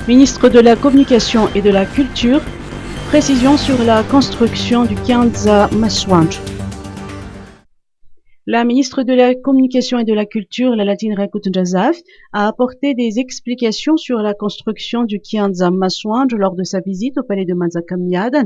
Ministre de la Communication et de la Culture, précision sur la construction du Kianza Maswanj. La ministre de la Communication et de la Culture, la Latine Rakut Jazaf, a apporté des explications sur la construction du Kianza Maswanj lors de sa visite au palais de Mazakamiadan.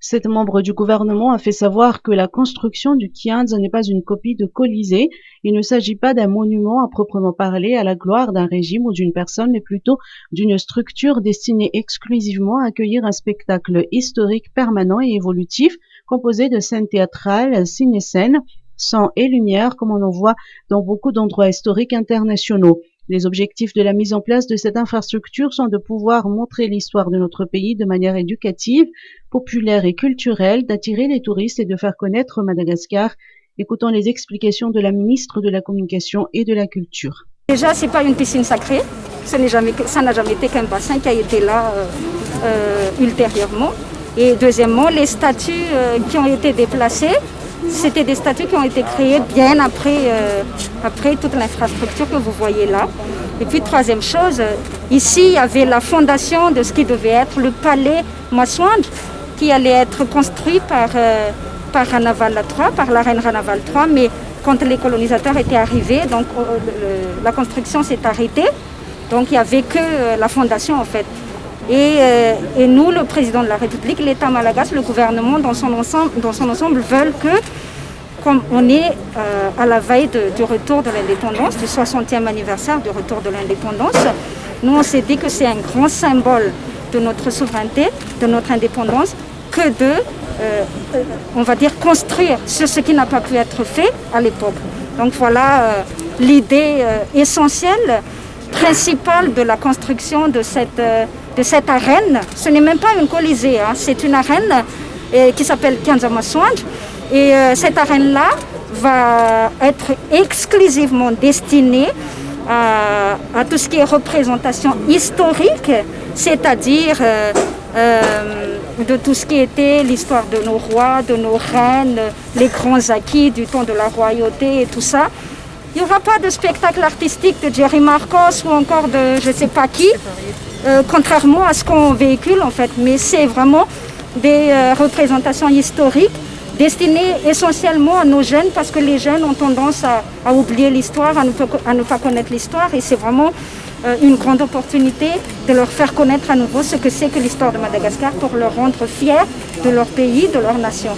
Cet membre du gouvernement a fait savoir que la construction du Kianza n'est pas une copie de Colisée. Il ne s'agit pas d'un monument à proprement parler à la gloire d'un régime ou d'une personne, mais plutôt d'une structure destinée exclusivement à accueillir un spectacle historique permanent et évolutif composé de scènes théâtrales, ciné-scènes, sang et lumière, comme on en voit dans beaucoup d'endroits historiques internationaux. Les objectifs de la mise en place de cette infrastructure sont de pouvoir montrer l'histoire de notre pays de manière éducative, populaire et culturelle, d'attirer les touristes et de faire connaître Madagascar. Écoutons les explications de la ministre de la Communication et de la Culture. Déjà, c'est pas une piscine sacrée, ça n'a jamais été qu'un bassin qui a été là ultérieurement. Et deuxièmement, les statues qui ont été déplacées, c'était des statues qui ont été créées bien après toute l'infrastructure que vous voyez là. Et puis troisième chose, ici il y avait la fondation de ce qui devait être le palais Maswanj, qui allait être construit par Ranaval III, par la reine Ranaval III, mais quand les colonisateurs étaient arrivés, donc la construction s'est arrêtée, donc il n'y avait que la fondation en fait. Et nous, le président de la République, l'État malagasy, le gouvernement dans son ensemble veulent que, comme on est à la veille du retour de l'indépendance, du 60e anniversaire du retour de l'indépendance, nous on s'est dit que c'est un grand symbole de notre souveraineté, de notre indépendance, que de, on va dire, construire sur ce qui n'a pas pu être fait à l'époque. Donc voilà l'idée essentielle, principale de la construction de cette arène. Ce n'est même pas une colisée, hein. C'est une arène qui s'appelle Kianza Maswanj. Et cette arène-là va être exclusivement destinée à tout ce qui est représentation historique, c'est-à-dire de tout ce qui était l'histoire de nos rois, de nos reines, les grands acquis du temps de la royauté et tout ça. Il n'y aura pas de spectacle artistique de Jerry Marcos ou encore de je ne sais pas qui, contrairement à ce qu'on véhicule en fait. Mais c'est vraiment des représentations historiques destinées essentiellement à nos jeunes parce que les jeunes ont tendance à oublier l'histoire, à ne pas connaître l'histoire. Et c'est vraiment une grande opportunité de leur faire connaître à nouveau ce que c'est que l'histoire de Madagascar pour leur rendre fiers de leur pays, de leur nation.